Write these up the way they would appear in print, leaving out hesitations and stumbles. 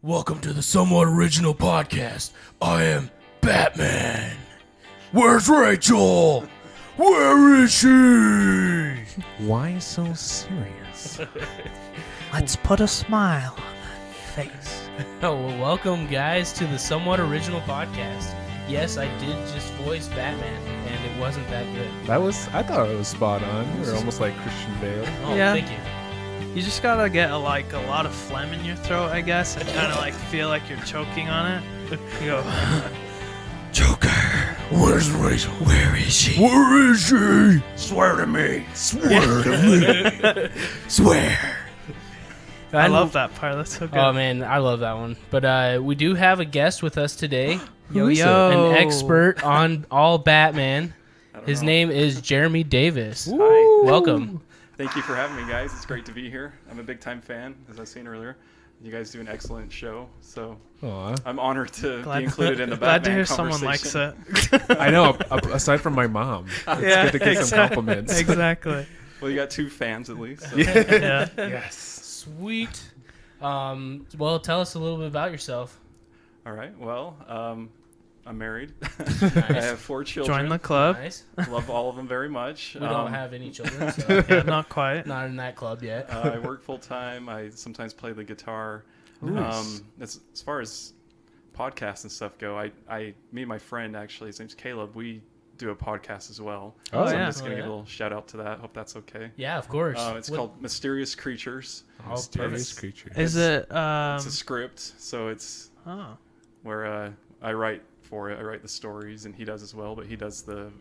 Welcome to the Somewhat Original Podcast. I am Batman. Where's Rachel? Where is she? Why so serious? Let's put a smile on that face. Oh, well, welcome, guys, to the Somewhat Original Podcast. Yes, I did just voice Batman, and it wasn't that good. I thought it was spot on. You were almost like Christian Bale. Oh, Yeah. thank you. You just gotta get a lot of phlegm in your throat, I guess, and kind of like feel like you're choking on it. You go, Joker. Where's Rachel? Where is she? Where is she? Swear to me. Swear to me. Swear. I love that part. That's so good. Oh, man, I love that one. But we do have a guest with us today. Yo, Who's yo. an expert on all Batman. His know. name is Jeremy Davis. Hi. Welcome. Thank you for having me, guys. It's great to be here. I'm a big-time fan, as I've seen earlier. You guys do an excellent show, so Aw. I'm honored to glad, be included in the glad to Batman hear someone likes conversation. it. I know, aside from my mom. It's good to get some compliments. Exactly. Well, you got two fans at least. So. Yeah. Yes. Sweet. Well, tell us a little bit about yourself. All right. Well, I'm married. I have 4 children. Join the club. Nice. Love all of them very much. We don't have any children, so Yeah, not quite. not in that club yet. I work full-time. I sometimes play the guitar. Nice. As far as podcasts and stuff go, me and my friend, actually, his name's Caleb, we do a podcast as well. Oh, so yeah. I'm just going to Oh, give yeah. a little shout-out to that. Hope that's okay. Yeah, of course. It's What- called Mysterious Creatures. Mysterious perfect. creature. Is it? It's a Um, script, so it's oh. where I write for it. I write the stories, and he does as well. But he does the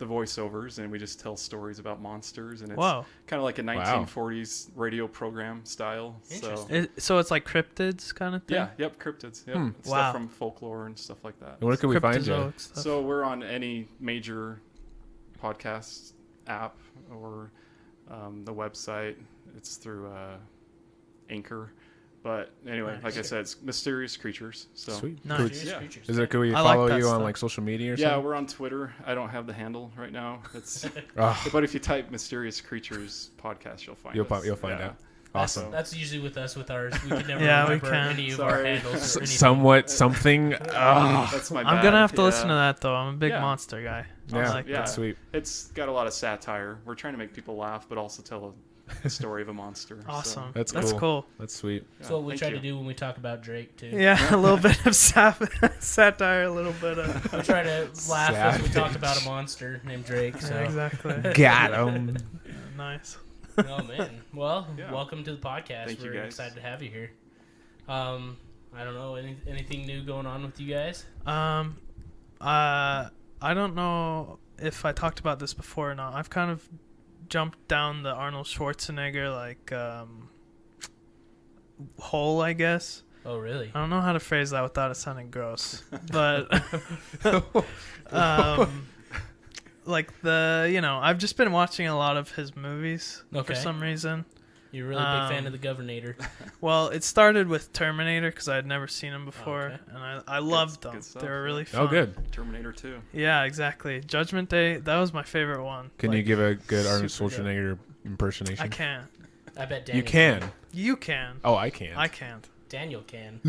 voiceovers, and we just tell stories about monsters, and it's Whoa. kind of like a Wow. 1940s radio program style. So Interesting. So it's like cryptids kind of thing. yeah, yep, cryptids, yep, Hmm. stuff Wow. from folklore and stuff like that. And where can we find you? Cryptozoic stuff. So we're on any major podcast app or the website. It's through Anchor. But anyway, Nice. like I said, it's Mysterious Creatures. So Sweet. Nice. Cool. Mysterious Yeah. creatures. Is it cool we I like follow that you on stuff. like social media or yeah, something? we're on Twitter. I don't have the handle right now. It's Oh, but if you type Mysterious Creatures podcast, you'll find us. you'll find Yeah. out. Awesome. That's usually with us with ours. We can never Yeah, we remember can. any of our Sorry. handles or anything. Somewhat something. That's my bad. I'm gonna have to Yeah. listen to that though. I'm a big Yeah. monster guy. I Yeah, like Yeah. that's sweet. It's got a lot of satire. We're trying to make people laugh, but also tell a story of a monster. so- Awesome. That's That's cool. cool. That's sweet. That's what we thank try you. to do when we talk about Drake, too. Yeah, a little bit of satire, a little bit of. We try to laugh as we talk Savage. about a monster named Drake. So. Yeah, exactly. Got him. Nice. Oh, man. Well, Yeah. welcome to the podcast. Thank you, We're guys. excited to have you here. I don't know, anything new going on with you guys? I don't know if I talked about this before or not. I've kind of jumped down the Arnold Schwarzenegger hole, I guess. Oh, really? I don't know how to phrase that without it sounding gross, but like I've just been watching a lot of his movies Okay. for some reason. You're a really big fan of the Governor. Well, it started with Terminator because I had never seen them before, okay. and I loved them. good stuff, They were really yeah. fun. Oh, good. Terminator 2. Yeah, exactly. Judgment Day, that was my favorite one. Can Like, you give a good Arnold super good. Schwarzenegger impersonation? I can't. I bet Daniel You can. You can. Oh, I can't. I can't. Daniel can.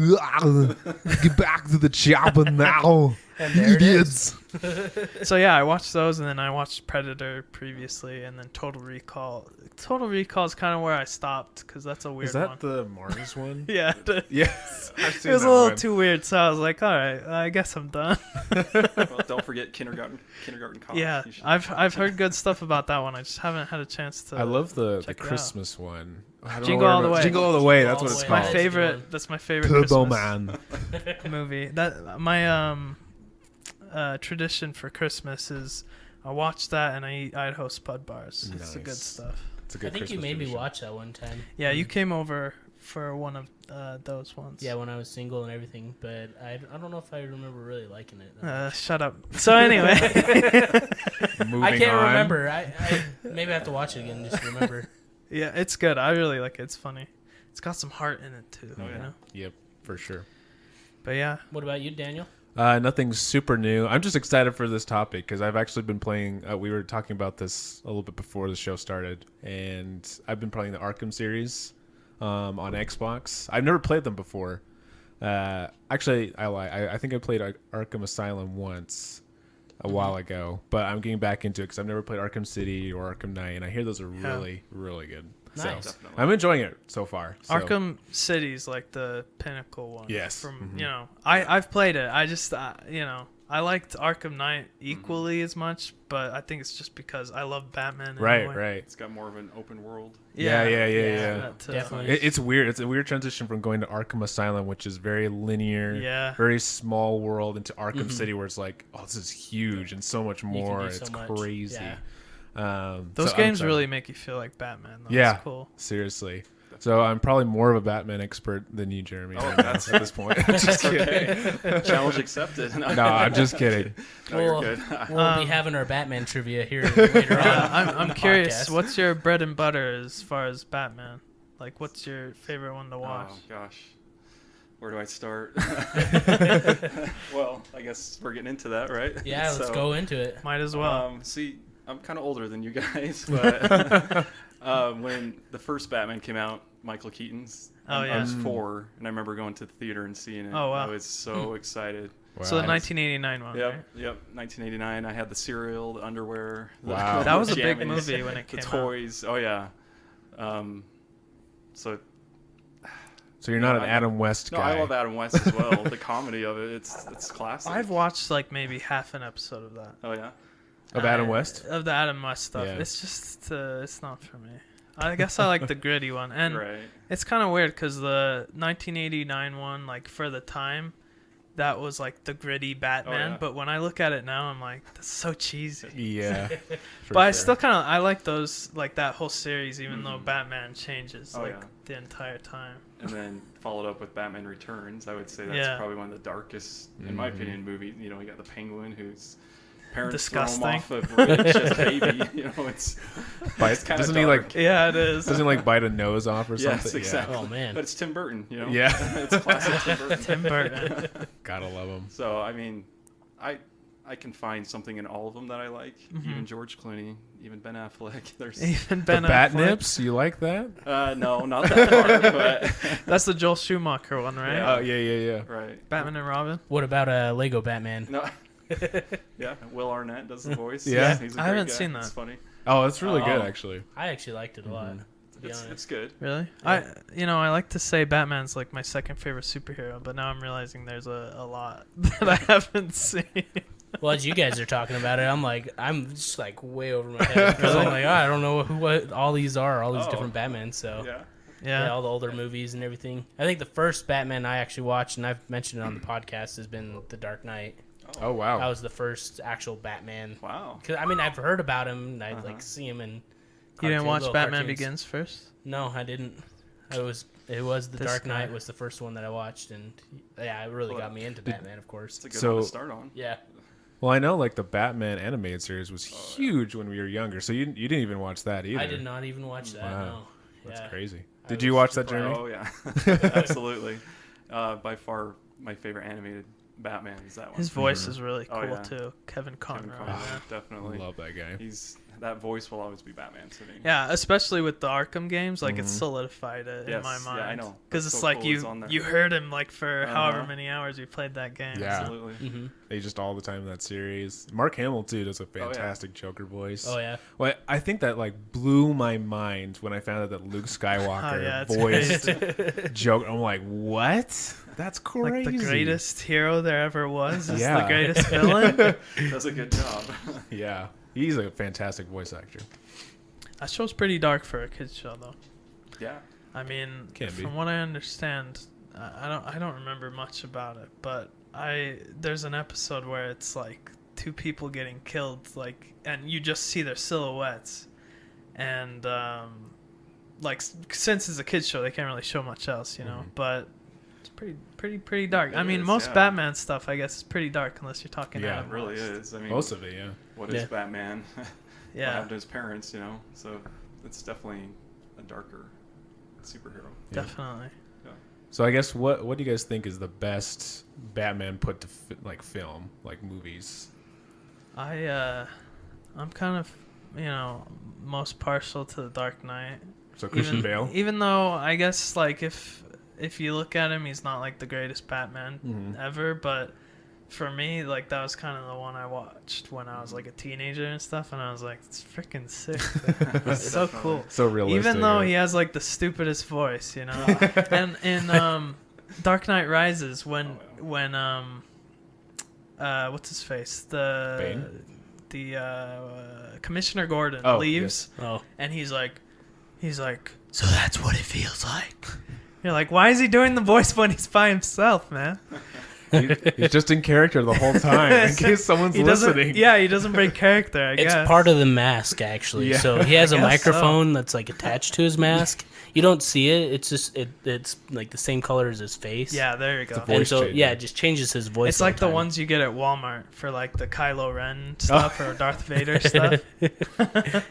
Get back to the chopper now. And there it is. So yeah, I watched those, and then I watched Predator previously, and then Total Recall. Total Recall is kind of where I stopped because that's a weird Is that one. the Mars one? Yeah, Yes. I've it seen was a that little one. too weird, so I was like, all right, I guess I'm done. Well, don't forget Kindergarten Cop. Yeah, You should- I've heard good stuff about that one. I just haven't had a chance to. I love the check it out. Christmas one. I don't know Jingle where All it the was. Way. Jingle All the Way. That's All what the it's Way. my called. That's a good favorite. one. That's my favorite Turbo Christmas Man. movie. That my tradition for Christmas is I watch that and I eat Idaho Spud bars. It's the good Nice. stuff. It's a I good think you Christmas made me tradition. watch that one time. Yeah, you came over for one of those ones. Yeah, when I was single and everything, but I don't know if I remember really liking it. Shut up. So anyway, Moving I can't on. remember. I maybe I have to watch it again just to remember. yeah, it's good. I really like it. It's funny. It's got some heart in it too. Oh, You yeah. know? Yep, for sure. But yeah, What about you, Daniel? Nothing super new. I'm just excited for this topic because I've actually been playing. We were talking about this a little bit before the show started, and I've been playing the Arkham series on Xbox. I've never played them before, Actually, I lie. I think I played Arkham Asylum once a while ago, but I'm getting back into it because I've never played Arkham City or Arkham Knight, and I hear those are really, really good. Nice. So Definitely. I'm enjoying it so far. So. Arkham City's like the pinnacle one. Yes. From Mhm. I've played it. I just I liked Arkham Knight equally as much, but I think it's just because I love Batman. Right, anyway. right. It's got more of an open world. Yeah. that too. Definitely. It's weird. It's a weird transition from going to Arkham Asylum, which is very linear, Yeah. very small world, into Arkham City, where it's like, oh, this is huge and so much can more. do It's so much. crazy. Yeah. Those so I'm games excited. really make you feel like Batman. Though. Yeah. It's cool. Seriously. So I'm probably more of a Batman expert than you, Jeremy. Oh, right now that's- at this point. Just kidding. Okay. Challenge accepted. No, I'm just kidding. No, Well, you're good. We'll be having our Batman trivia here later on. I'm curious. podcast. What's your bread and butter as far as Batman? Like, what's your favorite one to watch? Oh gosh, where do I start? Well, I guess we're getting into that, right? Yeah, let's So, go into it. Might as well. See, I'm kind of older than you guys, but when the first Batman came out, Michael Keaton's, Oh, I yeah. was 4, and I remember going to the theater and seeing it. Oh, wow. I was so excited. So the Wow. 1989 one. Yep, Right? yep. 1989. I had the cereal, the underwear. the- Wow. That was a the big jammies, movie when it The came out. toys. Oh yeah. So So you're not an I- Adam West no, guy. I love Adam West as well. The comedy of it, it's classic. I've watched like maybe half an episode of that. Oh yeah. Of Adam West? Of the Adam West stuff. Yeah. It's just it's not for me. I guess I like the gritty one, and Right. it's kind of weird because the 1989 one, like for the time, that was like the gritty Batman. yeah. But when I look at it now, I'm like, that's so cheesy. Yeah. for But I sure. still kind of I like those, like that whole series, even though Batman changes Oh, like yeah. the entire time. And then followed up with Batman Returns. I would say that's Yeah. probably one of the darkest, in my opinion, movie. You know, you got the Penguin whose parents Disgusting. throw him off a bridge as a baby. You know, it's Bite- kinda doesn't he dark. like Yeah, it is. doesn't he like bite a nose off or yes, something? exactly. Oh, man. But it's Tim Burton. You know. Yeah. it's classic Tim Burton. Tim Burton. Yeah. Gotta love him. So I mean, I can find something in all of them that I like. Even George Clooney, even Ben Affleck. There's Even The Ben bat Affleck. nips, you like that? no, not that part, but That's the Joel Schumacher one, right? Yeah. Oh yeah. right. Batman and Robin. What about Lego Batman? No. Yeah, Will Arnett does the voice. Yeah. he's a I great haven't guy. seen that. It's funny. Oh, it's really good Oh. actually. I actually liked it a lot, to be It's honest. good. Really? Yeah. I like to say Batman's like my second favorite superhero, but now I'm realizing there's a lot that I haven't seen. Well, as you guys are talking about it, I'm just like way over my head because I'm like, I don't know what all these are, all these Oh. different Batmans. So Yeah. yeah, all the older movies and everything. I think the first Batman I actually watched, and I've mentioned it on the podcast, has been The Dark Knight. Oh wow. That was the first actual Batman. Wow. Cause I mean, I've heard about him, and I like see him in. You didn't watch little Batman cartoons. Begins first? No, I didn't. It was The This Dark Knight guy. was the first one that I watched, and yeah, it really got me into Batman, of course. It's a good So- one to start on. Yeah, Well, I know like the Batman animated series was huge when we were younger, so you didn't even watch that either. I did not even watch that. Wow. No, That's yeah. crazy. I Did you was watch that, surprised. Jeremy? Oh yeah, absolutely. By far, my favorite animated Batman is that one. His voice is really Oh, cool yeah. too. Kevin Conroy. Kevin Conroy, Yeah. definitely. Love that guy. That voice will always be Batman to me. Yeah, especially with the Arkham games, like it's solidified it in Yes, my yeah, mind. I know. Because That's it's so like cool it's on there. you heard him like for however Uh-huh. many hours you played that game. Yeah. Absolutely. Mm-hmm. They just all the time in that series. Mark Hamill too does a fantastic Joker voice. Oh yeah. Well, I think that like blew my mind when I found out that Luke Skywalker Oh, yeah, it's voiced Joker. I'm like, what? That's crazy. Like the greatest hero there ever was is Yeah. the greatest villain. Does a good job. Yeah, he's a fantastic voice actor. That show's pretty dark for a kids show though. Yeah. I mean, Can be. from what I understand, I don't remember much about it, but there's an episode where it's like two people getting killed, like, and you just see their silhouettes, and like since it's a kids show, they can't really show much else, you know. But it's pretty dark. I It mean, is, most yeah. Batman stuff, I guess, is pretty dark unless you're talking. Yeah, It Adam really West. is. I mean, Most of it, yeah. what is Yeah. Batman? What Yeah. happened to his parents, you know? So it's definitely a darker superhero. Definitely. So I guess what do you guys think is the best Batman put to like film, like movies? I'm kind of, most partial to the Dark Knight. So Christian even, Bale. Even though I guess like if if you look at him, he's not like the greatest Batman ever, but for me, like, that was kind of the one I watched when I was like a teenager and stuff, and I was like, it's freaking sick. It's so cool. So realistic. Even though yeah. he has like the stupidest voice, you know. And in Dark Knight Rises, when what's his face, Bane? the Commissioner Gordon Oh, leaves, Oh, and he's like, so that's what it feels like. You're like, why is he doing the voice when he's by himself, man? He's just in character the whole time in case someone's He doesn't. listening. Yeah, he doesn't break character. I it's guess. part of the mask actually. Yeah. So he has a guess microphone that's like attached to his mask. You don't see it. It's just it's like the same color as his face. Yeah, there you go. a voice And so changer. yeah, it just changes his voice. It's all like the time. ones you get at Walmart for like the Kylo Ren stuff or Darth Vader stuff.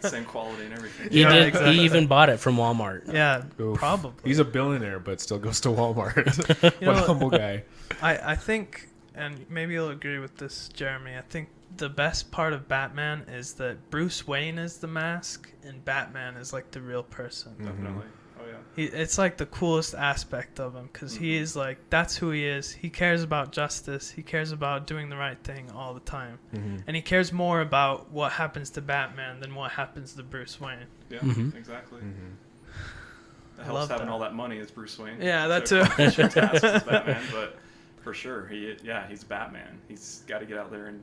Same quality and everything. He Yeah, did. exactly. He even bought it from Walmart. Yeah, Oof. probably. He's a billionaire, but still goes to Walmart. You know What a what? humble guy. I think, and maybe you'll agree with this, Jeremy. I think the best part of Batman is that Bruce Wayne is the mask and Batman is like the real person. Definitely. Oh yeah. It's like the coolest aspect of him because he is like, that's who he is. He cares about justice. He cares about doing the right thing all the time. And he cares more about what happens to Batman than what happens to Bruce Wayne. Yeah. Mhm. Exactly. It I helps love having that. all that money as Bruce Wayne. Yeah, that to too. accomplish your tasks as Batman, but for sure, he's Batman. He's got to get out there and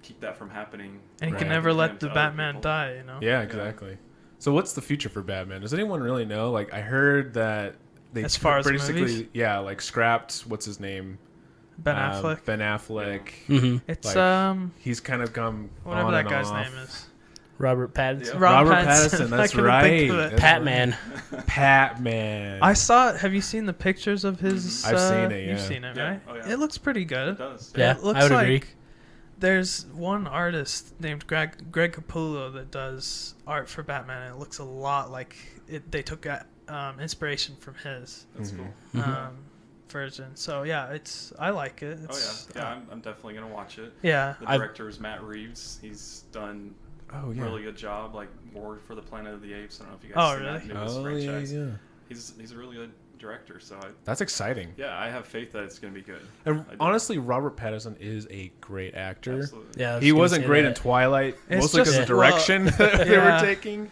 keep that from happening. And he Right. can never Him let to the other Batman people. die, you know? Yeah, exactly. So what's the future for Batman? Does anyone really know? Like, I heard that they As far as basically, movies? yeah, like scrapped. What's his name? Ben Affleck. Ben Affleck. hmm It's like, He's kind of come whatever on that and guy's off. name is. Robert Pattinson. Yeah. Robert Pattinson. Pattinson. I That's couldn't right. think of it. That's Patman. right. Patman. I saw. Have you seen the pictures of his? I've seen it, You've yeah. seen it, Yeah. right? Oh, yeah. It looks pretty good. It does. Yeah, It looks I would like agree. there's one artist named Greg Capullo that does art for Batman, and it looks a lot like it. They took inspiration from his That's cool. um, version. So yeah, I like it. Oh It's, yeah. Yeah, I'm definitely gonna watch it. yeah. The director is Matt Reeves. He's done Oh a yeah. really good job, like War for the Planet of the Apes. I don't know if you Oh, guys seen really? that newest Oh yeah, franchise. yeah. He's a really good director, so That's exciting. I have faith that it's gonna be good. And I do. honestly, Robert Pattinson is a great actor. Absolutely. Yeah, I was He gonna wasn't say great that. in Twilight, It's mostly because just- of the direction that they were yeah. taking.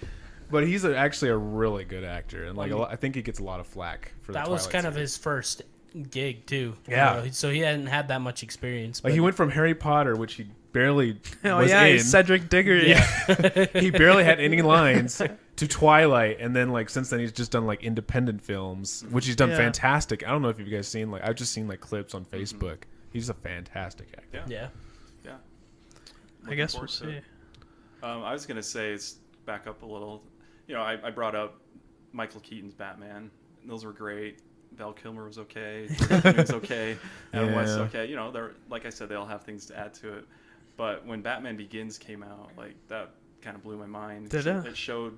But he's actually a really good actor, and like I think he gets a lot of flack for That the was Twilight kind of series. his first gig too. Yeah. So he hadn't had that much experience. Like but- he went from Harry Potter, which he barely Oh was yeah, in. he's Cedric Diggory. He barely had any lines to Twilight, and then like since then he's just done like independent films, which he's done Yeah. fantastic. I don't know if you guys seen like I've just seen like clips on Facebook. He's a fantastic actor. Yeah. Yeah. I Looking guess we'll forward to see. it. I was gonna say, it's back up a little. You know, I brought up Michael Keaton's Batman. Those were great. Val Kilmer was okay. He was okay. Adam West Yeah. okay. You know, they're like I said, they all have things to add to it. But when Batman Begins came out, like that kind of blew my mind. Did 'cause it? It showed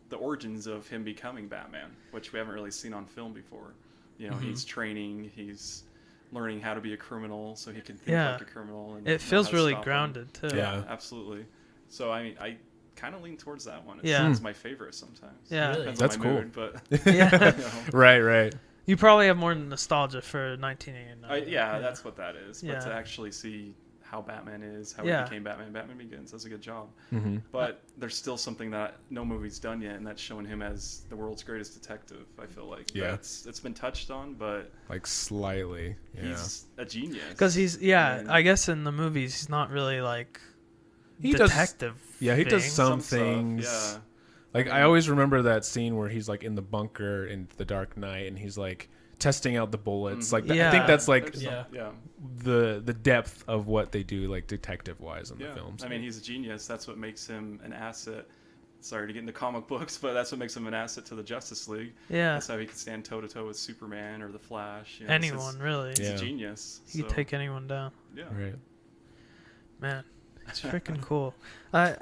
the origins of him becoming Batman, which we haven't really seen on film before. You know, he's training. He's learning how to be a criminal, so he can think Yeah. like a criminal. And know It feels how to really stop him. grounded too. Yeah. Absolutely. So I mean, I kind of lean towards that one. Yeah. It's my favorite sometimes. Yeah. Really? Depends That's on my cool. mood, but Yeah. you know. Right. You probably have more nostalgia for 1989. Yeah, that's what that is. But Yeah. to actually see how Batman is, how Yeah. he became Batman Begins, does a good job. Mm-hmm. But there's still something that no movie's done yet, and that's showing him as the world's greatest detective. I feel like Yeah. it's been touched on, but Like slightly. Yeah. he's a genius. Because he's And I guess in the movies he's not really like He does- detective. Yeah, he does things. some stuff, things. Yeah. Like I always remember that scene where he's like in the bunker in The Dark Knight, and he's like testing out the bullets. Mhm. Like I Yeah. think that's like There's Yeah. yeah. the depth of what they do, like detective wise in the Yeah, films. I mean, he's a genius. That's what makes him an asset. Sorry to get into comic books, but that's what makes him an asset to the Justice League. Yeah. That's how he can stand toe to toe with Superman or the Flash. You know, it's Anyone really. He's Yeah. a genius. He could so, take anyone down. Yeah. right. Man, it's freaking cool. I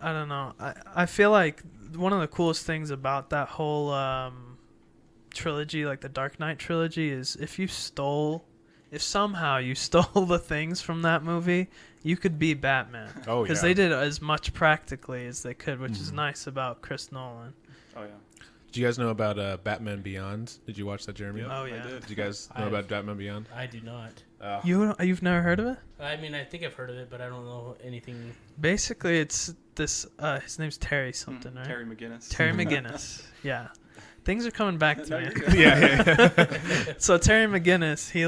don't know. I feel like one of the coolest things about that whole trilogy, like the Dark Knight trilogy, is if somehow you stole the things from that movie, you could be Batman. Oh, Because yeah. they did as much practically as they could, which is nice about Chris Nolan. Oh yeah. Do you guys know about Batman Beyond? Did you watch that, Jeremy? Yep, Oh, I yeah. did. Did you guys know about Batman Beyond? I do not. You've never heard of it? I mean, I think I've heard of it, but I don't know anything. Basically, it's this. His name's Terry something, right? Terry McGinnis. Terry McGinnis. Yeah. Things are coming back to No, me. you're good. yeah. So Terry McGinnis, he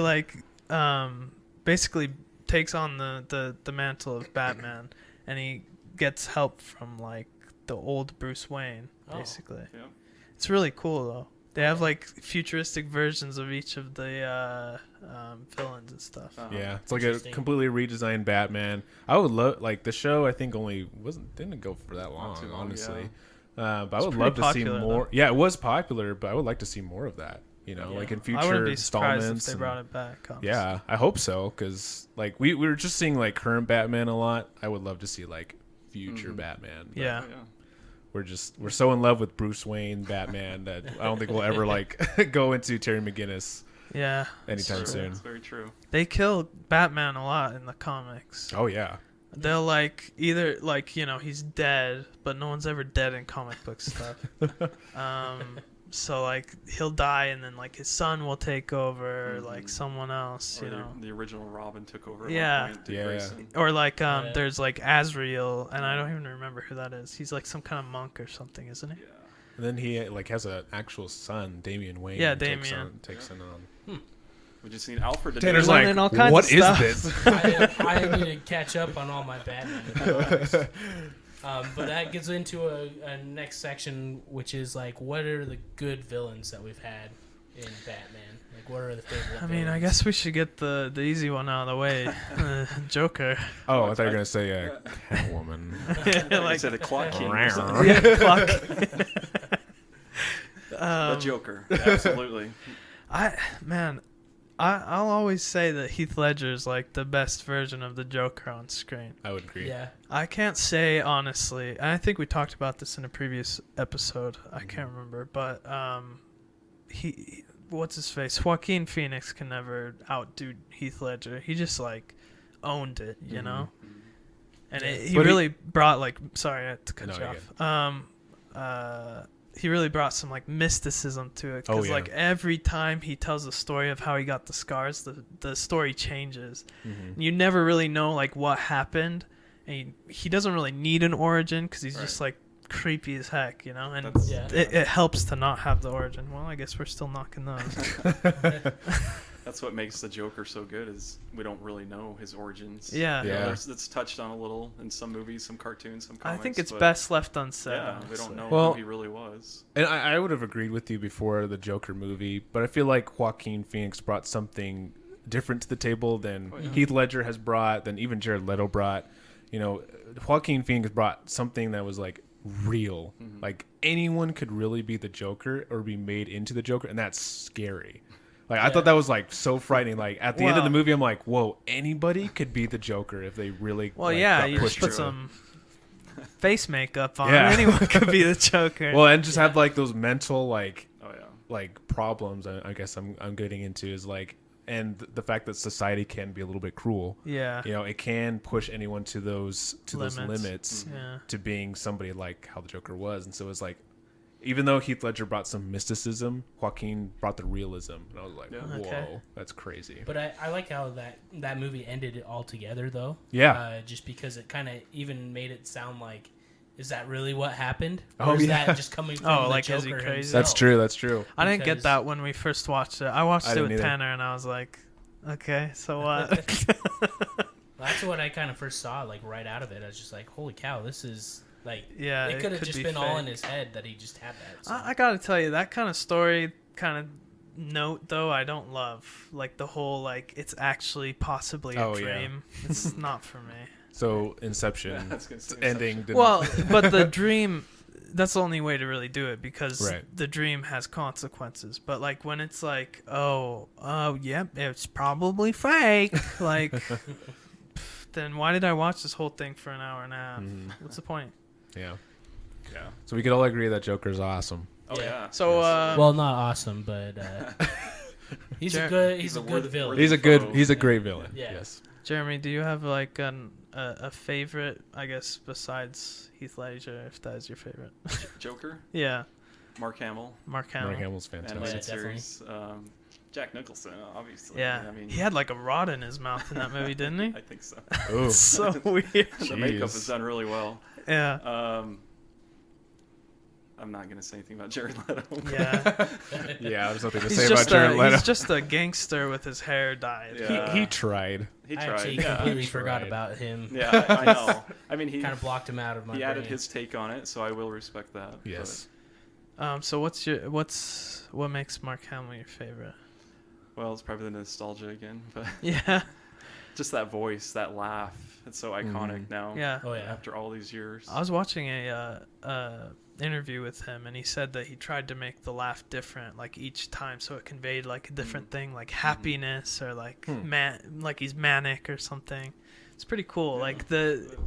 basically takes on the mantle of Batman, and he gets help from like the old Bruce Wayne, Oh. basically. Yeah. It's really cool though. They have like futuristic versions of each of the villains and stuff. Uh-huh. Yeah, it's like a Interesting. completely redesigned Batman. I would love like the show. I think only didn't go for that long, too long, honestly. But I It's would pretty love to see popular, more. though. Yeah, it was popular, but I would like to see more of that. You know, Yeah. like in I future wouldn't be surprised if installments. they and- brought it back. Honestly. yeah, I hope so because like we were just seeing like current Batman a lot. I would love to see like future Batman. but Yeah. Oh, yeah. we're so in love with Bruce Wayne Batman that I don't think we'll ever like go into Terry McGinnis Yeah. anytime True. soon. That's very true. They kill Batman a lot in the comics. Oh yeah. They'll like either like he's dead, but no one's ever dead in comic book stuff. So like he'll die, and then like his son will take over, or like someone else, Or you the original Robin took over. At Yeah. One point, Dick Yeah. Grayson. Or like Yeah. there's like Azrael, and I don't even remember who that is. He's like some kind of monk or something, isn't he? Yeah. And then he like has an actual son, Damian Wayne. Yeah, who takes Damian. takes in on. We just need Alfred to Tanner's do it. like, learning all kinds what of is stuff." this? I need to catch up on all my Batman. But that gets into a next section, which is like, what are the good villains that we've had in Batman? Like, what are the favorite? I mean, I villains? guess we should get the easy one out of the way. Joker. Oh, I thought you were gonna say Catwoman. I like said a Clock King. or something. yeah, clock. The Joker. Absolutely. I'll always say that Heath Ledger is like the best version of the Joker on screen. I would agree. Yeah. I can't say honestly, and I think we talked about this in a previous episode. I can't remember, but he what's his face? Joaquin Phoenix can never outdo Heath Ledger. He just like owned it, you know. And Yeah. he But he- really brought like sorry I had to cut No, you you're off. He really brought some like mysticism to it Oh, because yeah. like every time he tells the story of how he got the scars, the story changes. Mhm. You never really know like what happened, and he doesn't really need an origin because he's just like creepy as heck, you know. And That's- Yeah. it helps to not have the origin. Well, I guess we're still knocking those. That's what makes the Joker so good is we don't really know his origins. Yeah. You know, Yeah. it's touched on a little in some movies, some cartoons, some I comics. think it's but best left unsaid. Yeah, we honestly. don't know Well- who he really was. And I would have agreed with you before the Joker movie, but I feel like Joaquin Phoenix brought something different to the table than Oh, yeah. Heath Ledger has brought, than even Jared Leto brought. You know, Joaquin Phoenix brought something that was like real. Mm-hmm. Like anyone could really be the Joker or be made into the Joker, and that's scary. Like I thought that was like so frightening. Like at the end of the Well- movie, I'm like, whoa, anybody could be the Joker if they really. Well, like, yeah, got you just pushed put through. some face makeup on. Yeah. Anyone could be the Joker. Well, and just have like those mental like Oh yeah. like problems. I guess I'm getting into is like, and the fact that society can be a little bit cruel. yeah. You know, it can push anyone to those limits Yeah. to being somebody like how the Joker was, and so it's like, even though Heath Ledger brought some mysticism, Joaquin brought the realism, and I was like, Yeah. whoa, Okay. that's crazy. But I like how that movie ended it all together, though. Yeah. Just because it kind of even made it sound like, is that really what happened? Oh, Or is yeah. that just coming from Oh, the like, Joker is he crazy? himself? That's true. That's true. I didn't get because- that when we first watched it. I watched I it didn't with either. Tanner, and I was like, okay, so what? That's what I kind of first saw, like right out of it. I was just like, holy cow, this is like, Yeah, it it could have could just be been all in fake. his head that he just had that. So. I gotta tell you, that kind of story, kind of note though, I don't love. Like the whole like it's actually possibly a Oh, yeah. dream. It's not for me. So Inception I was gonna say ending. Inception. didn't- Well, but the dream, that's the only way to really do it because Right. the dream has consequences. But like when it's like, oh, yep, it's probably fake. Like, pff, then why did I watch this whole thing for an hour and a half? Mhm. What's the point? yeah. Yeah. So we could all agree that Joker's awesome. Oh Yeah. yeah. So, well, not awesome, but he's Jer- a good He's a good worthy- villain. worthy- He's a great villain. Yeah. Yes. Jeremy, do you have like a favorite? I guess besides Heath Ledger, if that is your favorite. Joker. Yeah. Mark Hamill, Mark Hamill. Mark Hamill's fantastic. animated definitely. series. Jack Nicholson, obviously. Yeah, I mean, he had like a rod in his mouth in that movie, didn't he? I think so. Ooh. It's so weird. The makeup Jeez. is done really well. Yeah, I'm not gonna say anything about Jared Leto. yeah. Yeah, there's nothing to He's say about just Jared a Leto. he's just a gangster with his hair dyed. Yeah. He tried. He I tried. actually Yeah, completely He forgot tried. about him. yeah, I know. I mean, he Kind of blocked him out of my he brain. added his take on it, so I will respect that. Yes. So what makes Mark Hamill your favorite? But, well, it's probably the nostalgia again, but Yeah, just that voice, that laugh. It's so iconic now. yeah. Oh yeah. After all these years. I was watching a interview with him, and he said that he tried to make the laugh different, like each time, so it conveyed like a different thing, like happiness or like like he's manic or something. It's pretty cool. Yeah. Like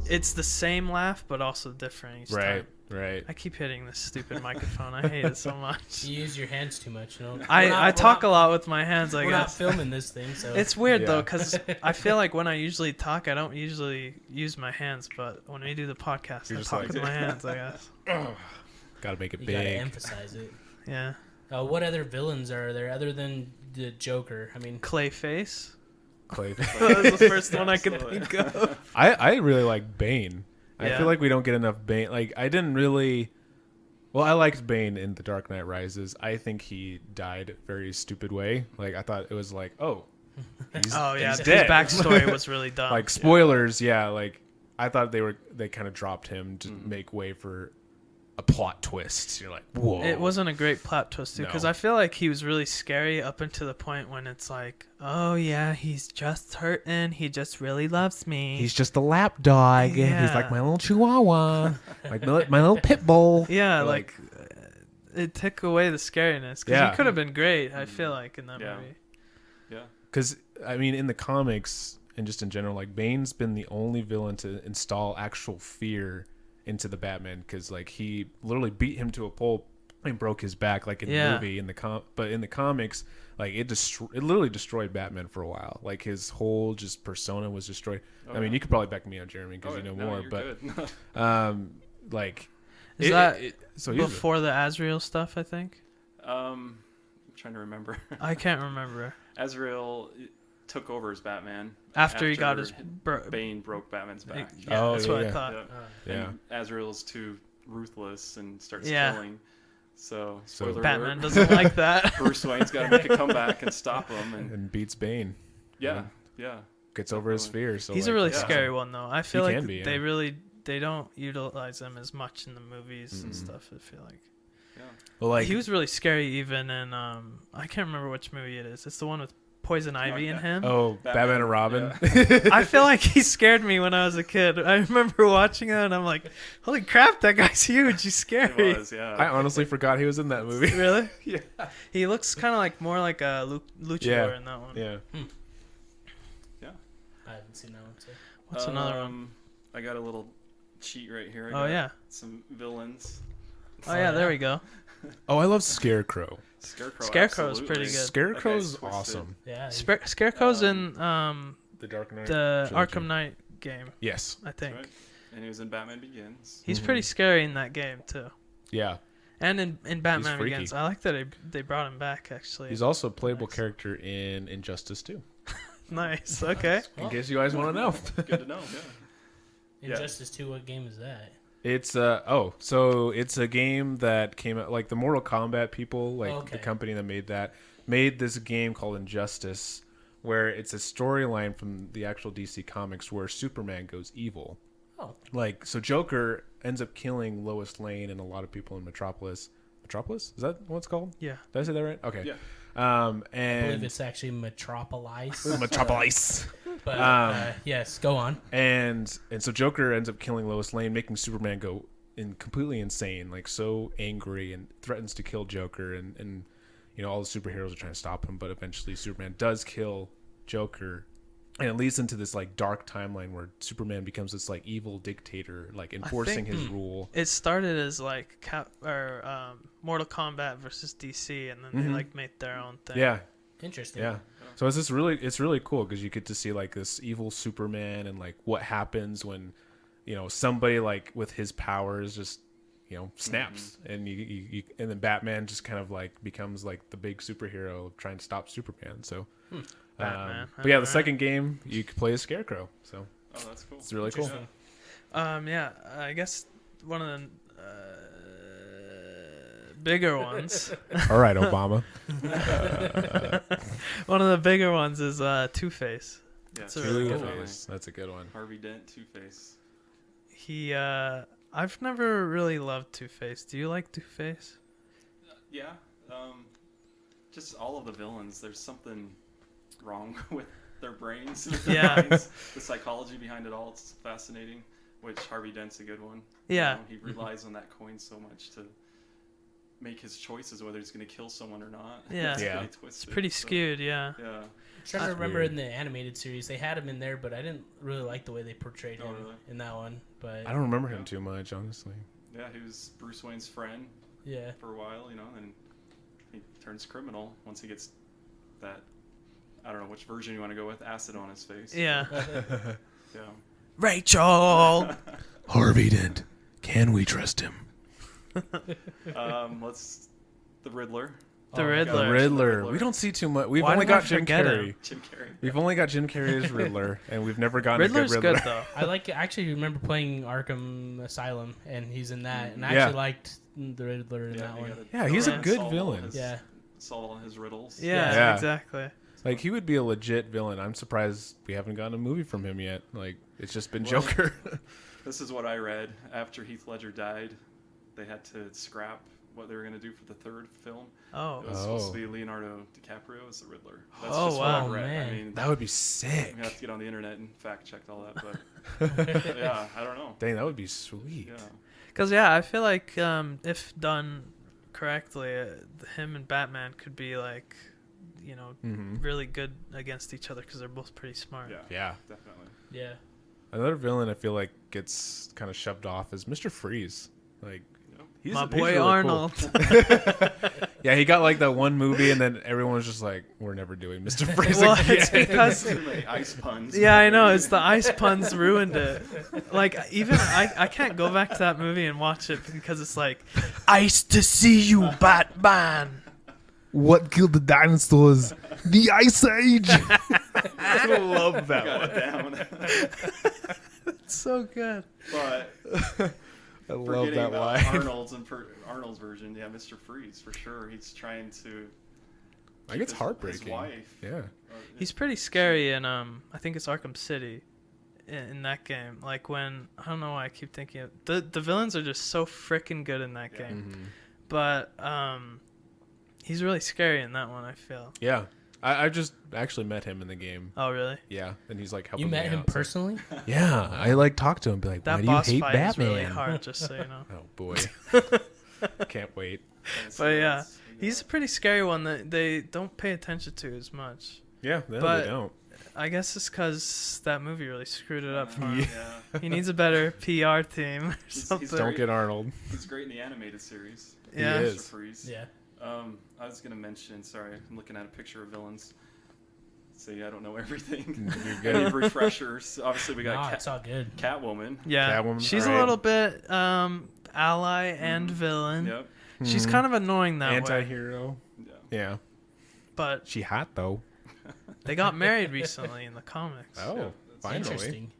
it's the same laugh, but also different each Right. time. Right. I keep hitting this stupid microphone. I hate it so much. You use your hands too much, you know. I talk a lot with my hands, I We're not guess. filming this thing, so It's weird though, Yeah. because I feel like when I usually talk, I don't usually use my hands, but when we do the podcast, You're I just talk like- with my hands, I guess. Got to make it you gotta big. emphasize it. Yeah. What other villains are there other than the Joker? I mean, Clayface. Clay. That was the first one I could Absolutely. think of. I really like Bane. I Yeah. feel like we don't get enough Bane. Like I didn't really. Well, I liked Bane in The Dark Knight Rises. I think he died a very stupid way. Like I thought it was like, oh, he's, Oh yeah, he's his dead. backstory was really dumb. Like spoilers, yeah. Like I thought they kind of dropped him to make way for a plot twist. You're like, whoa. It wasn't a great plot twist too, because No. I feel like he was really scary up until the point when it's like, oh yeah, he's just hurting. He just really loves me. He's just a lap dog. He's Yeah. like my little chihuahua, like my little pit bull. yeah, Like- it took away the scariness. Because Yeah. he could have been great. I feel like in that Yeah. movie. Yeah. Because I mean, in the comics and just in general, like Bane's been the only villain to install actual fear into the Batman. Because like he literally beat him to a pulp and broke his back, like in the Yeah. movie. But in the comics, like it literally destroyed Batman for a while. Like his whole just persona was destroyed. Oh, I mean, yeah. you could probably back me on Jeremy because Oh, you know no, more. you're But good. like, Is that so he's before the Azrael stuff? I think. I'm trying to remember. I can't remember. Azrael took over as Batman After he got his. Bane broke Batman's back. Yeah, Oh, that's yeah, what yeah. I thought. Yeah. Yeah. And Azrael's too ruthless and starts Yeah. killing. So, So spoiler Batman alert, doesn't like that. Bruce Wayne's got to make a comeback and stop him. And and beats Bane. yeah, yeah. Gets over his Definitely. fear. So He's like, a really yeah. scary one though. I feel He like can be, yeah. they don't utilize him as much in the movies and stuff. I feel like Well, like he was really scary even in I can't remember which movie it is. It's the one with Poison Ivy in him. oh, Batman and Robin. I feel like he scared me when I was a kid. I remember watching that and I'm like, holy crap, that guy's huge. He's scary. It was, yeah. I honestly forgot he was in that movie. Really? Yeah. He looks kind of like more like a luchador Yeah. in that one. Yeah. I haven't seen that one. So. What's another one? I got a little cheat right here. I Oh got yeah. some villains. Oh yeah, there we go. Oh, I love Scarecrow. Scarecrow. Scarecrow's pretty absolutely. good. Scarecrow's That guy's twisted. awesome. Yeah. Scarecrow's in The Dark Knight. the trilogy. Arkham Knight game, Yes. I think. Right. And he was in Batman Begins. He's pretty scary in that game too. Yeah. And in Batman freaky. Begins, I like that they brought him back actually. He's also a playable Nice. character in Injustice 2. Nice. Okay. In case you guys want to know. Good to know. Yeah. Injustice 2. What game is that? It's so it's a game that came out like the Mortal Kombat people, like Okay. the company that made this game called Injustice, where it's a storyline from the actual DC comics where Superman goes evil. Oh. Like so Joker ends up killing Lois Lane and a lot of people in Metropolis. Metropolis? Is that what it's called? Yeah. Did I say that right? Okay. Yeah. I believe And it's actually Metropolis. Metropolis. But yes, go on. And so Joker ends up killing Lois Lane, making Superman go completely insane, like so angry, and threatens to kill Joker. And you know all the superheroes are trying to stop him, but eventually Superman does kill Joker, and it leads into this like dark timeline where Superman becomes this like evil dictator, like enforcing his rule. It started as like Mortal Kombat versus DC, and then they like made their own thing. Yeah, Interesting. yeah. So it's really cool because you get to see like this evil Superman and like what happens when, you know, somebody like with his powers just, snaps, and you and then Batman just kind of like becomes like the big superhero of trying to stop Superman. So, Batman. but yeah, the Alright. second game you could play as Scarecrow, so Oh, that's cool. it's really cool. Yeah, I guess one of the bigger ones. All right, Obama. One of the bigger ones is Two-Face. Yeah, It's a really good definitely. Two-Face. That's a good one. Harvey Dent, Two-Face. He, I've never really loved Two-Face. Do you like Two-Face? Yeah. Just all of the villains. There's something wrong with their brains. With their Yeah. minds. The psychology behind it all. It's fascinating. Which Harvey Dent's a good one. Yeah. He relies on that coin so much to make his choices whether he's going to kill someone or not. Yeah. It's Yeah. pretty It's twisted, pretty so, skewed, yeah. Yeah. I'm trying to That's remember weird. in the animated series they had him in there, but I didn't really like the way they portrayed Oh, him really? in that one. But I don't remember him too much, honestly. Yeah, he was Bruce Wayne's friend yeah, for a while, and he turns criminal once he gets that, I don't know which version you want to go with, acid on his face. Yeah. Yeah. Rachel! Harvey Dent. Can we trust him? The Riddler. The Oh my Riddler. God. The Riddler. Riddler. We don't see too much. We've Why only did I got Jim forget Carrey. him? Jim Carrey. We've only got Jim Carrey as Riddler, and we've never gotten Riddler's a good good, Riddler. though. I actually remember playing Arkham Asylum, and he's in that, and I Yeah. actually liked the Riddler in that you one. gotta Yeah, he's a go around good and solve villain. all his- Yeah. Solve all his riddles. Yeah, Yeah. exactly. Like he would be a legit villain. I'm surprised we haven't gotten a movie from him yet. Like it's just been Well, Joker. This is what I read. After Heath Ledger died, they had to scrap what they were going to do for the third film. Oh. It was supposed Oh. to be Leonardo DiCaprio as the Riddler. That's Oh, just what wow. I read. Man. I mean, That would be I'm sick. gonna have to get on the internet and fact check all that, but yeah, I don't know. Dang, that would be sweet. Yeah, Because, yeah, I feel like if done correctly, him and Batman could be, like, you know, hmm really good against each other because they're both pretty smart. yeah, Yeah. definitely. Yeah. Another villain I feel like gets kind of shoved off is Mr. Freeze. Like Yep. he's My he's boy really cool. Arnold. Yeah, he got like that one movie, and then everyone was just like, "We're never doing Mr. Freeze Well, again." it's because Too many ice puns. yeah, I know. It's the ice puns ruined it. Like even I can't go back to that movie and watch it because it's like, ice to see you, Batman. What killed the dinosaurs? The Ice Age. I love that Got one. it down. It's so good. But I love forgetting that about line. Arnold's version, yeah, Mr. Freeze for sure. He's trying to. Like keep it's his heartbreaking. wife. Yeah. He's pretty scary in I think it's Arkham City. In that game, like when I don't know why I keep thinking of the villains are just so freaking good in that Yeah. game, Mhm. but he's really scary in that one. I feel. Yeah. I just actually met him in the game. Oh really? Yeah, and he's like helping You met me him out, so- personally? Yeah, I like talked to him, be like, That "Why do boss you hate fight Batman?" is really hard, just so you know. Oh boy, can't wait. But yeah, he's a pretty scary one that they don't pay attention to as much. Yeah, no, But- they don't. I guess it's because that movie really screwed it up for him. Yeah. He needs a better PR team or He's something. Don't get Arnold. He's great in the animated series. Yeah. He Mr. is. Freeze. Yeah. I was gonna mention. Sorry, I'm looking at a picture of villains. See, I don't know everything. You're I need good. refreshers. Obviously, we No, got it's all good. Catwoman. Yeah, Catwoman's she's great. a little bit ally and villain. Yep. She's Mhm. kind of annoying that way, Anti-hero. Yeah. Yeah, but she hot though. they got married recently in the comics, Oh, Yeah, finally. Interesting.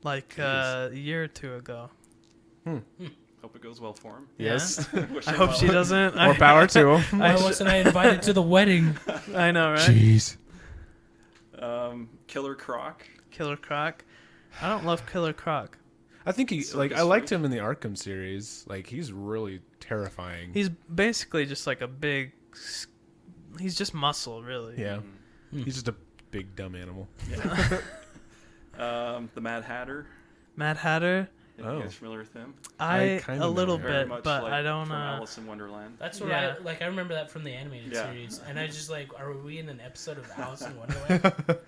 like Jeez. a year or two ago. Hope it goes well for him. Yes. Wish I him hope well. she doesn't. More power to him. Why wasn't I invited to the wedding? I know, right? Jeez. Killer Croc. Killer Croc. I don't love Killer Croc. I think he Circus like I liked freak. him in the Arkham series. Like he's really terrifying. He's basically just like a big. He's just muscle, really. yeah, Hmm. he's just a big dumb animal. The Mad Hatter. Mad Hatter. You Oh. guys familiar with him? I kinda a little know. Very bit, much but like I don't. from Alice in Wonderland. That's what Yeah. I remember that from the animated Yeah. series, and I was just like, are we in an episode of Alice in Wonderland?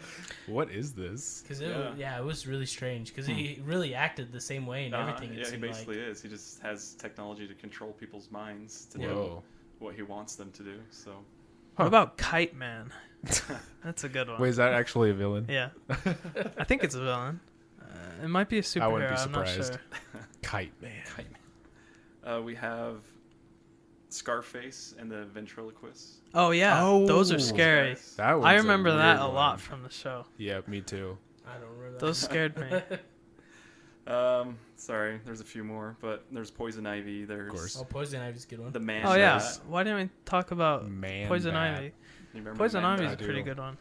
What is this? Because Yeah. it was really strange because he really acted the same way and everything. It Yeah, he seemed basically like. is. He just has technology to control people's minds to do Whoa. what he wants them to do. So What about Kite Man? That's a good one. Wait, is that actually a villain? Yeah, I think it's a villain. It might be a superhero. I wouldn't be I'm not surprised. sure. Kite man. We have Scarface and the ventriloquist. Oh yeah, Oh. those are Those scary. guys. That was I remember that a weird lot one. from the show. Yeah, me too. I don't remember that. Those scared me. Sorry, there's a few more, but there's Poison Ivy. There's course. Oh, Poison Ivy's a good one. the Man. Oh yeah, Bat. why didn't we talk about Man Poison Bat. Ivy? You remember Poison Man Ivy's Bat? a pretty do. good one.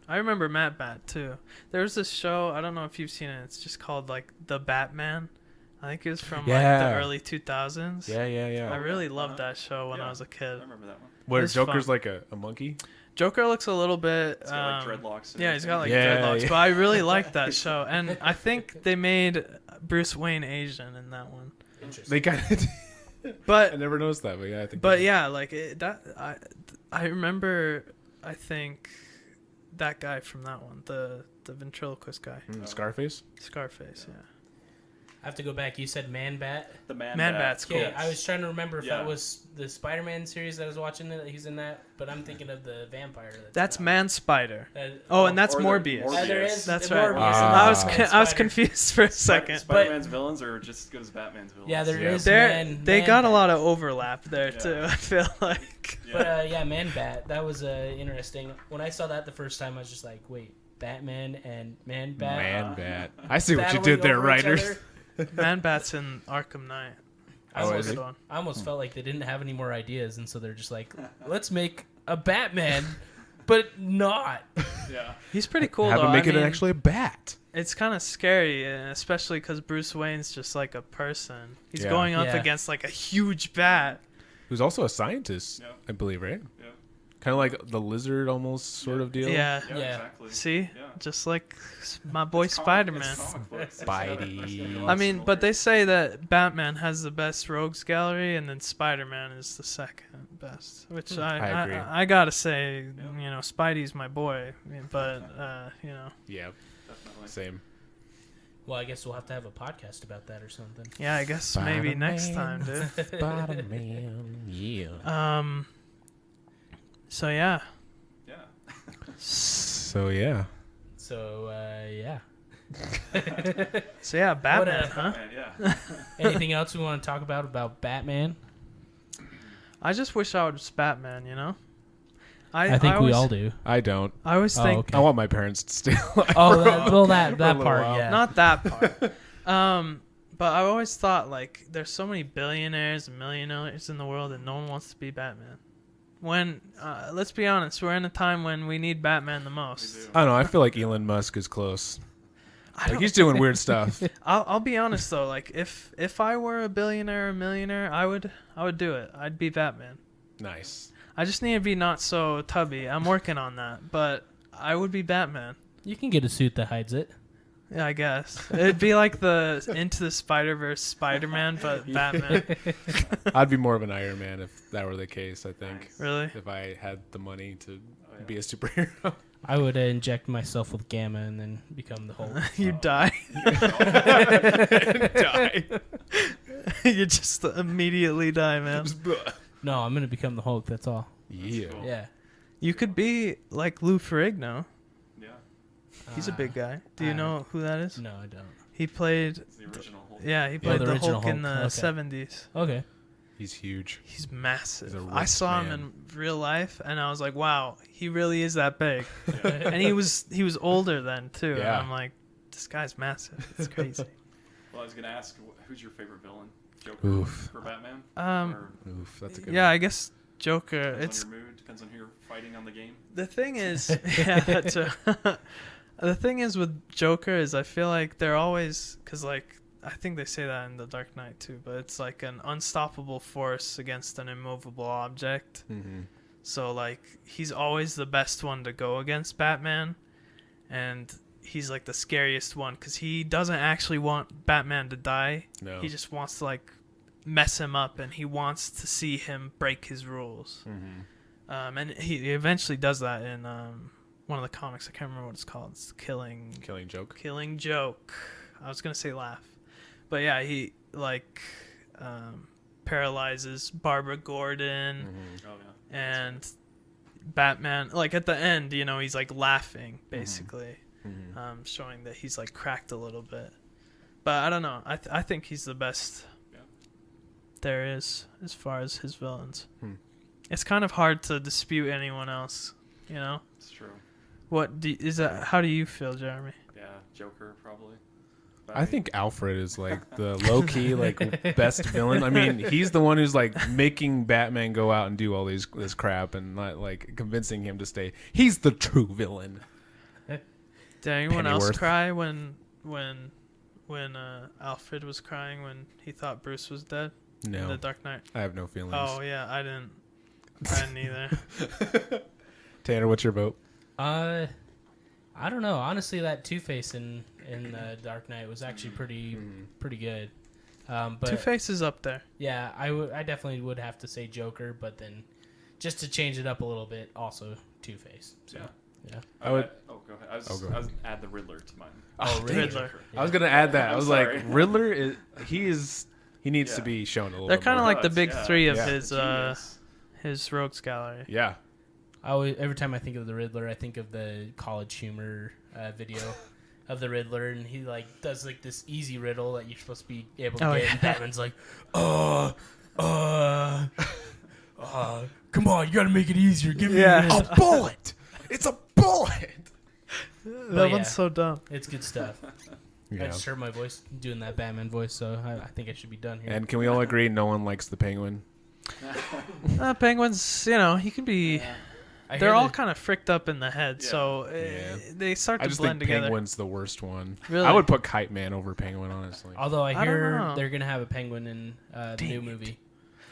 I remember Matt Bat too. There was this show, I don't know if you've seen it. It's just called like The Batman. I think it was from like Yeah. the early 2000s. Yeah, yeah, I yeah. really loved that show when I Yeah. was a I kid. remember that one. Where It's Joker's fun. like a monkey? Joker looks a little bit. It's got like dreadlocks. And Yeah, he's got like Yeah, dreadlocks. yeah. But I really liked that show, and I think they made Bruce Wayne Asian in that one. Interesting. They kind of. I But never noticed that, but yeah, I think. but they- yeah, like I remember. I think that guy from that one, the ventriloquist guy, Scarface. Scarface. Yeah. I have to go back. You said Man Bat. The Man Bat's cool. Okay, I was trying to remember if Yeah. that was the Spider-Man series that I was watching. That he's in that, but I'm thinking of the vampire. That's in Man Spider. that. Oh, and that's Or the Morbius. Morbius. There is That's the right. Morbius Ah. and I was Man I was Spider. confused for a second. Spider-Man's villains are just as good as Batman's villains. Yeah, there Yeah. is. They Man got a Bat. lot of overlap there Yeah. too. I feel like. Yeah. But yeah, Man Bat. That was interesting. When I saw that the first time, I was just like, wait, Batman and Man Bat. Man Bat. I see what you battling did there, over each writers. other? Man Bat's in Arkham Knight. Oh, That's is a he? good one. I almost felt like they didn't have any more ideas, and so they're just like, let's make a Batman, but not. Yeah. He's pretty cool Have though. him make I it mean, actually a bat. it's kind of scary, especially because Bruce Wayne's just like a person. He's Yeah. going up Yeah. against like a huge bat. Who's also a scientist, Yeah. I believe, right? Yeah. Kind of like the lizard almost sort of deal. Yeah. Yeah, Yeah. exactly. See, Yeah. just like my boy It's Spider-Man. It's comic books. Spidey. I mean, but they say that Batman has the best rogues gallery, and then Spider-Man is the second best. Which I agree. I gotta say, Yeah. you know, Spidey's my boy. But you know, Yeah, Definitely. same. Well, I guess we'll have to have a podcast about that or something. yeah, I guess maybe next time, dude. Spider-Man, yeah. So yeah. Yeah. So yeah. So yeah. So yeah, Batman, huh? Batman, yeah. Anything else we want to talk about Batman? I just wish I was Batman, you know? I think we always, all do. I don't. I always Oh, think okay. I want my parents to stay alive. Oh, that, well, that For a little part, while. yeah. not that part. But I always thought like there's so many billionaires and millionaires in the world and no one wants to be Batman. When let's be honest, we're in a time when we need Batman the most. We do. I don't know. I feel like Elon Musk is close. I Like don't- he's doing weird stuff. I'll be honest though, like if I were a billionaire or millionaire, I would do it. I'd be Batman. Nice. I just need to be not so tubby. I'm working on that, but I would be Batman. You can get a suit that hides it. Yeah, I guess it'd be like the Into the Spider-Verse Spider-Man, but Batman. I'd be more of an Iron Man if that were the case. I think Nice. Really? if I had the money to Oh, yeah. be a superhero. I would inject myself with gamma and then become the Hulk. You die. Die. You just immediately die, man. No, I'm gonna become the Hulk. That's all. Yeah. cool. Yeah. You could be like Lou Ferrigno. Yeah. He's a big guy. Do you I- know who that is? No, I don't. He played. It's the original Hulk. Yeah, he played the the original Hulk in Hulk. the Okay. 70s. Okay. He's huge. He's massive. He's a I ripped saw him man. in real life, and I was like, "Wow, he really is that big." Yeah. And he was older then too. And Yeah. I'm like, "This guy's massive. It's crazy." Well, I was gonna ask, who's your favorite villain? Joker Oof. for Batman? Um, Or Oof, that's a good yeah, one. I guess Joker. depends It's on your mood. Depends on who you're fighting on the game. the thing is, yeah, the thing is with Joker is I feel like they're always because like I think they say that in The Dark Knight too, but it's like an unstoppable force against an immovable object. Mm-hmm. So like he's always the best one to go against Batman, and he's like the scariest one because he doesn't actually want Batman to die. No. He just wants to like mess him up, and he wants to see him break his rules. Mm-hmm. And he eventually does that in one of the comics. I can't remember what it's called. It's Killing Joke. I was gonna say Laugh, but yeah, he like paralyzes Barbara Gordon Mm-hmm. Oh yeah. and Batman. Like at the end, you know, he's like laughing basically, Mm-hmm. showing that he's like cracked a little bit. But I don't know. I think he's the best. Yeah. there is as far as his villains. Hmm. It's kind of hard to dispute anyone else, you know. It's true. How do you feel, Jeremy? Yeah, Joker probably. But I think Alfred is like the low key like best villain. I mean, he's the one who's like making Batman go out and do all this crap and not like convincing him to stay. He's the true villain. Did anyone else Pennyworth. cry when Alfred was crying when he thought Bruce was dead in The No, Dark Knight? I have no feelings. Oh yeah, I didn't either. Tanner, what's your vote? I don't know. Honestly, that Two-Face in Dark Knight was actually pretty good. But Two-Face is up there. yeah, I definitely would have to say Joker, but then just to change it up a little bit, also Two-Face. So yeah. I would- Oh, go ahead. I was go ahead. add the Riddler to mine. Oh, dang it. Riddler. I was gonna add that. I I'm was sorry. like, Riddler is he needs to Yeah. be shown a little They're bit kind of more. like the Does, big yeah. three of Yeah. Genius. his rogues gallery. Yeah. Every time I think of the Riddler, I think of the College Humor video of the Riddler, and he like does like this easy riddle that you're supposed to be able to Oh, get. yeah. And Batman's like, Come on, you gotta make it easier. Give me Yeah. A bullet. It's a bullet. That yeah. one's so dumb. it's good stuff. I Yeah. just heard my voice doing that Batman voice, so I think I should be done here. And can we all agree no one likes the Penguin? Penguins, he can be. I They're hear all that- kind of fricked up in the head, Yeah. so Yeah. they start I to just blend think together. Penguin's the worst one. Really? I would put Kite Man over Penguin, honestly. Although I I don't hear know. they're gonna have a penguin in the Dang new it. movie.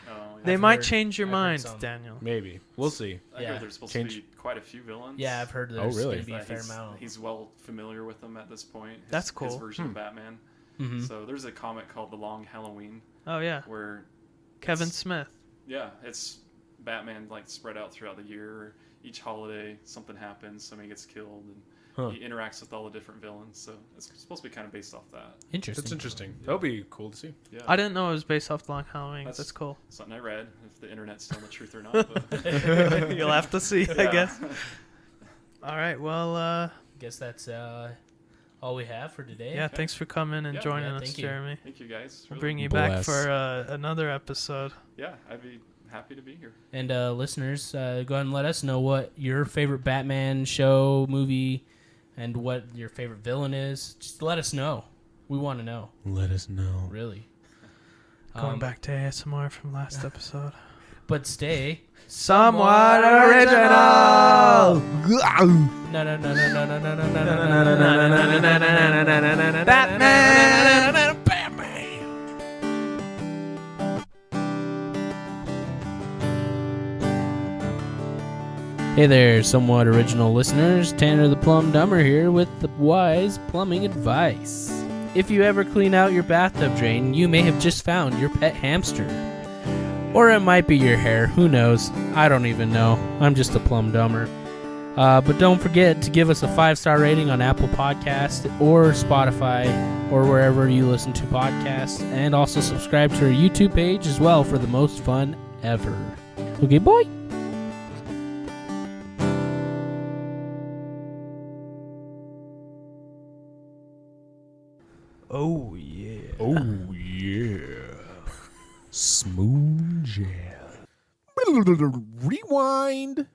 Oh, yeah. They I've might heard- change your I've heard mind, some. Daniel. Maybe. We'll see. I Yeah. heard there's supposed Change- to be quite a few villains. Yeah, I've heard Oh, there's really? gonna be a That fair he's, amount. he's well familiar with them at this point. That's His cool. version of Batman. Mhm. So there's a comic called The Long Halloween Oh yeah, where Kevin it's- Smith. Yeah, it's Batman like spread out throughout the year. Each holiday, something happens, somebody gets killed, and Huh. he interacts with all the different villains. So it's supposed to be kind of based off that. Interesting. That's interesting. That'll be cool to see. Yeah, I didn't know it was based off the Long Halloween. That's- That's cool. something I read. If the internet's telling the truth or not. But, You'll have to see, I yeah. guess. All right. Well, Guess that's all we have for today. yeah. Thanks for coming and Yeah. joining Yeah, us, thank you. Jeremy. Thank you guys. We'll Really- bring you back Bless. for another episode. Yeah, I'd be happy to be here. And listeners, go ahead and let us know what your favorite Batman show, movie, and what your favorite villain is. Just let us know. We want to know, Let us know. really. Going back to ASMR from last episode. But stay. Somewhat original. No, no, no, no, no, no, no, no, no, no, no, no, Batman. Hey there, somewhat original listeners. Tanner the Plum Dumber here with the wise plumbing advice. If you ever clean out your bathtub drain, you may have just found your pet hamster. Or it might be your hair, who knows? I don't even know. I'm just a plum dumber. But don't forget to give us a 5-star rating on Apple Podcasts or Spotify or wherever you listen to podcasts. And also subscribe to our YouTube page as well for the most fun ever. Okay, bye. Oh yeah. Oh, yeah. Smooth jazz. Rewind.